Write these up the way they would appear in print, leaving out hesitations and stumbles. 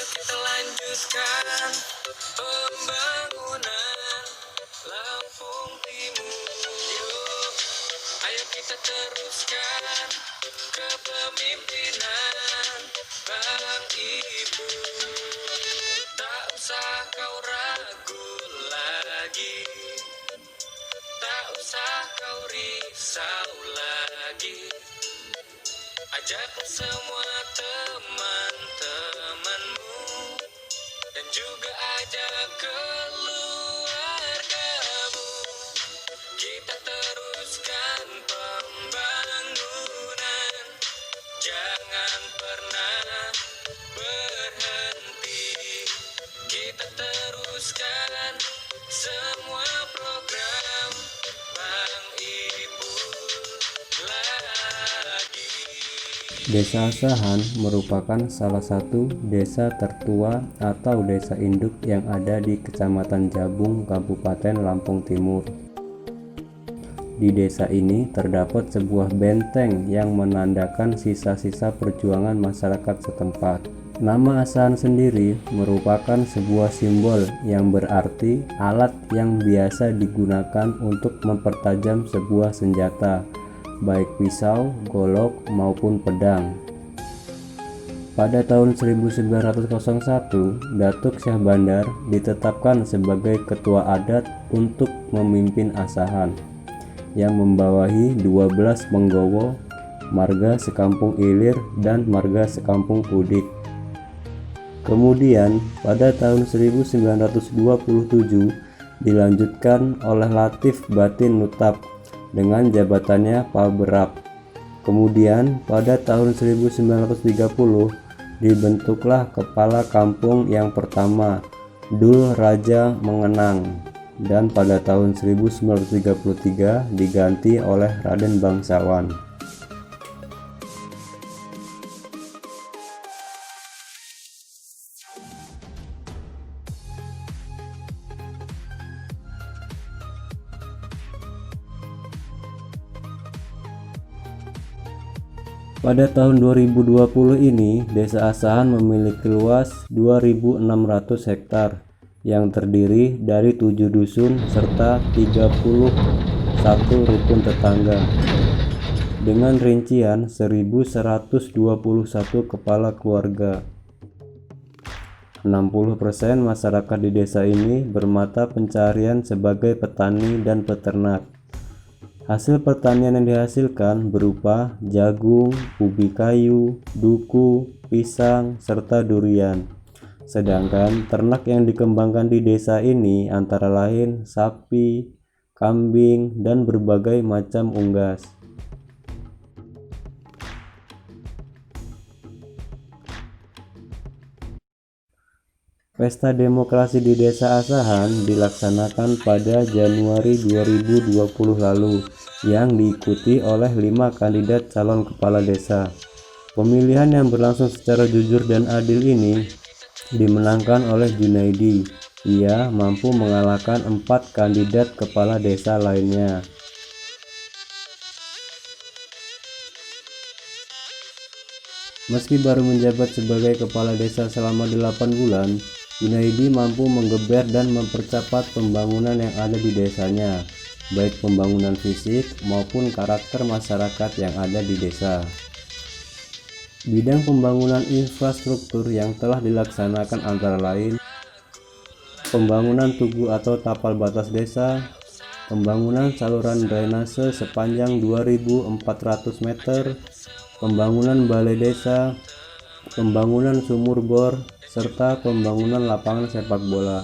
kita lanjutkan pembangunan Lampung Timur. Yuk, ayo kita teruskan kepemimpinan Bang Ibu. Tak usah kau ragu lagi, tak usah kau risau lagi. Ajak semua teman-temanmu dan juga ajak keluargamu. Kita teruskan pembangunan, jangan pernah berhenti. Kita teruskan semua program Bang Ibu lagi. Desa Asahan merupakan salah satu desa tertua atau desa induk yang ada di Kecamatan Jabung, Kabupaten Lampung Timur. Di desa ini terdapat sebuah benteng yang menandakan sisa-sisa perjuangan masyarakat setempat. Nama Asahan sendiri merupakan sebuah simbol yang berarti alat yang biasa digunakan untuk mempertajam sebuah senjata, baik pisau, golok, maupun pedang. Pada tahun 1901, Datuk Syah Bandar ditetapkan sebagai ketua adat untuk memimpin Asahan, yang membawahi 12 penggawa, marga sekampung Ilir dan marga sekampung Kudik. Kemudian pada tahun 1927 dilanjutkan oleh Latif Batin Nutap dengan jabatannya Paberap. Kemudian pada tahun 1930 dibentuklah kepala kampung yang pertama, Dul Raja Mengenang, dan pada tahun 1933 diganti oleh Raden Bangsawan. Pada tahun 2020 ini, Desa Asahan memiliki luas 2.600 hektar yang terdiri dari 7 dusun serta 31 rukun tetangga dengan rincian 1.121 kepala keluarga. 60% masyarakat di desa ini bermata pencarian sebagai petani dan peternak. Hasil pertanian yang dihasilkan berupa jagung, ubi kayu, duku, pisang, serta durian. Sedangkan ternak yang dikembangkan di desa ini antara lain sapi, kambing, dan berbagai macam unggas. Pesta demokrasi di Desa Asahan dilaksanakan pada Januari 2020 lalu yang diikuti oleh 5 kandidat calon kepala desa. Pemilihan yang berlangsung secara jujur dan adil ini dimenangkan oleh Junaidi. Ia mampu mengalahkan 4 kandidat kepala desa lainnya. Meski baru menjabat sebagai kepala desa selama 8 bulan, Junaidi mampu menggeber dan mempercepat pembangunan yang ada di desanya, baik pembangunan fisik maupun karakter masyarakat yang ada di desa. Bidang pembangunan infrastruktur yang telah dilaksanakan antara lain pembangunan tugu atau tapal batas desa, pembangunan saluran drainase sepanjang 2.400 meter, pembangunan balai desa, pembangunan sumur bor, serta pembangunan lapangan sepak bola.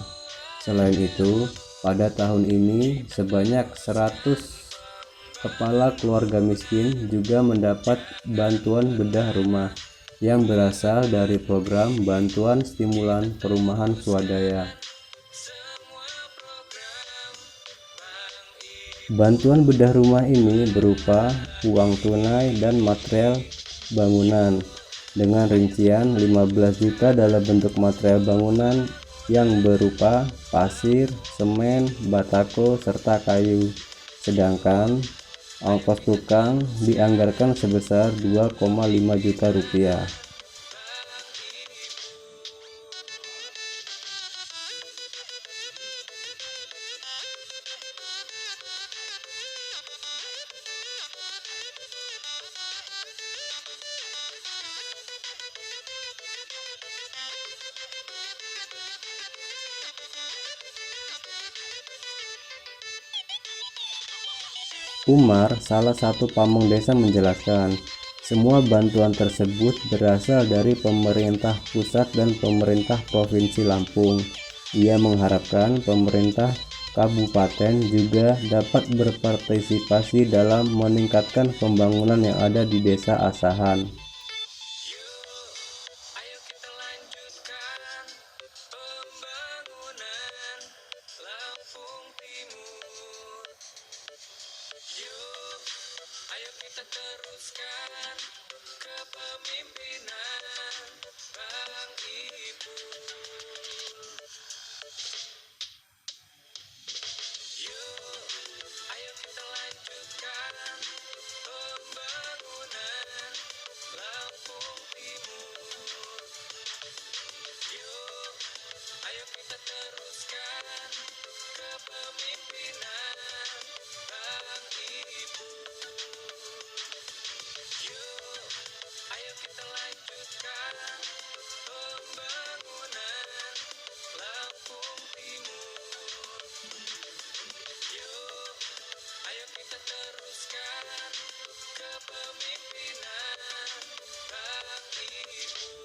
Selain itu, pada tahun ini sebanyak 100 kepala keluarga miskin juga mendapat bantuan bedah rumah yang berasal dari program bantuan stimulan perumahan swadaya. Bantuan bedah rumah ini berupa uang tunai dan material bangunan dengan rincian 15 juta dalam bentuk material bangunan yang berupa pasir, semen, batako, serta kayu. Sedangkan ongkos tukang dianggarkan sebesar 2,5 juta rupiah. Umar, salah satu pamong desa, menjelaskan, semua bantuan tersebut berasal dari pemerintah pusat dan pemerintah Provinsi Lampung. Ia mengharapkan pemerintah kabupaten juga dapat berpartisipasi dalam meningkatkan pembangunan yang ada di Desa Asahan. Ayo kita lanjutkan pembangunan Lampung Timur. Yuk, ayo kita teruskan kepemimpinan Bang Ipul. Yuk, ayo kita lanjutkan pembangunan Lampung Timur. Yuk, ayo kita teruskan kepemimpinan Bang Ipul. Yuk, ayo kita lanjutkan pembangunan Lampung Timur. Yuk, ayo kita teruskan kepemimpinan Bang Ipul.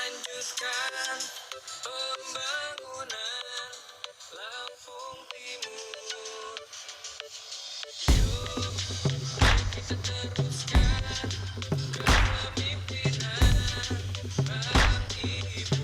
lanjutkan pembangunan Lampung Timur. Yuk, mari kita teruskan kepemimpinan Bang Ibu.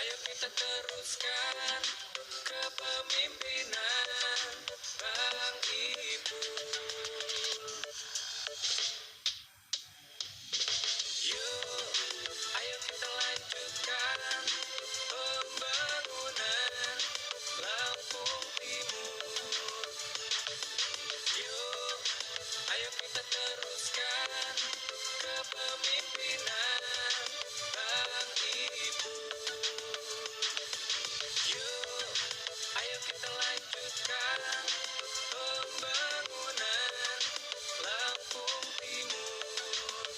ayo kita teruskan kepemimpinan Bang Ipul. Yuk, ayo kita lanjutkan pembangunan Lampung Timur. Yuk, ayo kita teruskan kepemimpinan Bang Ipul. Yuk, ayo kita lanjutkan pembangunan Lampung Timur.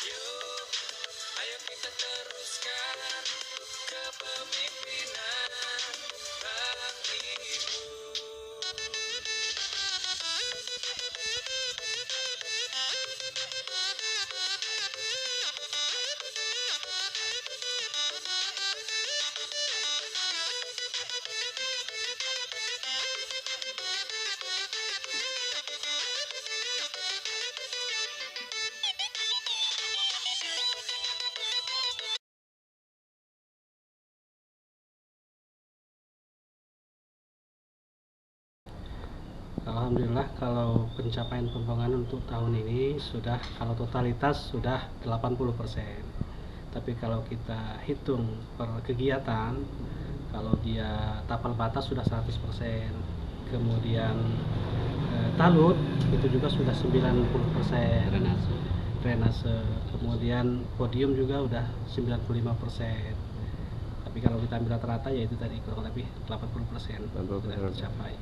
Yuk, ayo kita teruskan kepemimpinan Bang Ipul. Alhamdulillah kalau pencapaian pembangunan untuk tahun ini sudah, kalau totalitas sudah 80%. Tapi kalau kita hitung per kegiatan, kalau dia tapal batas sudah 100%. Kemudian talut itu juga sudah 90%. Drainase. Kemudian podium juga udah 95%. Tapi kalau kita ambil rata-rata ya itu tadi kurang lebih 80% sudah tercapai.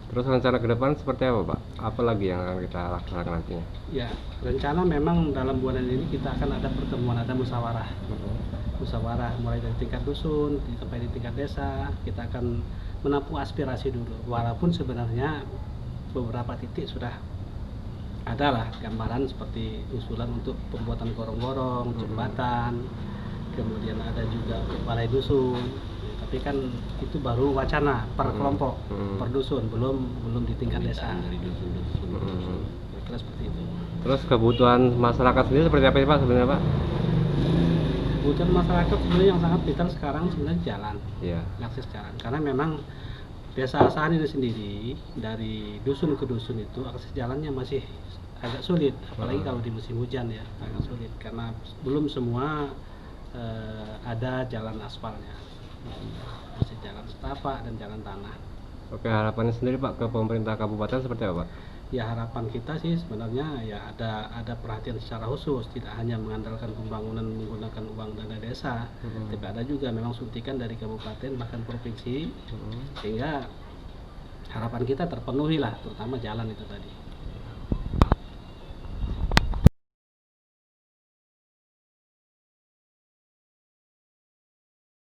Terus rencana ke depan seperti apa, Pak? Apa lagi yang akan kita laksanakan nantinya? Ya, rencana memang dalam bulan ini kita akan ada pertemuan, ada musyawarah. Musyawarah mulai dari tingkat dusun sampai di tingkat desa. Kita akan menampung aspirasi dulu. Walaupun sebenarnya beberapa titik sudah ada lah gambaran seperti usulan untuk pembuatan gorong-gorong, jembatan, kemudian ada juga untuk balai dusun. Tapi kan itu baru wacana per kelompok, per dusun, belum di tingkat desa. Kira-kira seperti itu. Terus kebutuhan masyarakat sendiri seperti apa sih, Pak, sebenarnya, Pak? Kebutuhan masyarakat sebenarnya yang sangat vital sekarang sebenarnya jalan, Iya. akses jalan. Karena memang desa asahan itu sendiri dari dusun ke dusun itu akses jalannya masih agak sulit, apalagi kalau di musim hujan ya agak sulit karena belum semua ada jalan aspalnya. Masih jalan setapak dan jalan tanah. Oke, harapannya sendiri, Pak, ke pemerintah kabupaten seperti apa, Pak? Ya harapan kita sih sebenarnya ya ada perhatian secara khusus, tidak hanya mengandalkan pembangunan menggunakan uang dana desa, tapi ada juga memang suntikan dari kabupaten bahkan provinsi, sehingga harapan kita terpenuhi lah, terutama jalan itu tadi.